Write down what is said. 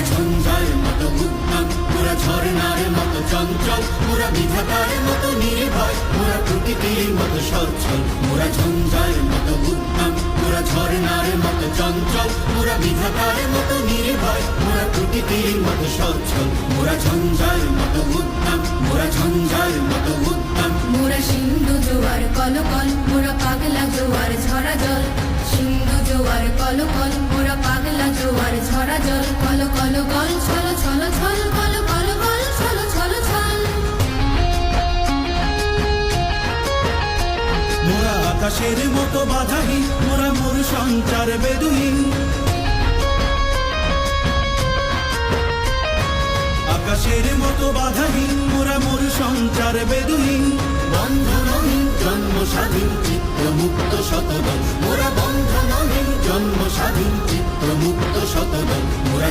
মোরা ঝঞ্ঝার মতো উদ্যম, মোরা ঝর্ণার মতো চঞ্চল, মোরা বিধাতার মতো নির্ভয়, মোরা প্রকৃতির মতো সচ্ছল। মোরা ঝঞ্ঝার মতো উদ্যম, মোরা ঝর্ণার মতো চঞ্চল, মোরা বিধাতার মতো নির্ভয়, মোরা প্রকৃতির মতো সচ্ছল। মোরা ঝঞ্ঝার মতো উদ্যম, মোরা ঝঞ্ঝার মতো উদ্যম। মোরা সিন্ধু জোয়ার কলকল, মোরা পাগলা জোয়ার ঝরা জল। সিন্ধু জোয়ার কলকল, মোরা পাগলা জোয়ার ঝরা জল। কল কল গল ছল ছল ছল, কল কল গল ছল ছল ছল। মোরা আকাশের মতো বাধাহীন, মোরা মোর সঞ্চার বেদুহীন। আকাশের মতো বাধাহীন, মোরা মোর সঞ্চার বেদুহীন। বন্ধনহীন জন্ম স্বাধীন চিত্ত মুক্ত শতদল, মোরা বন্ধনহীন জন্ম স্বাধীন চিত্ত মুক্ত শতদল। মোরা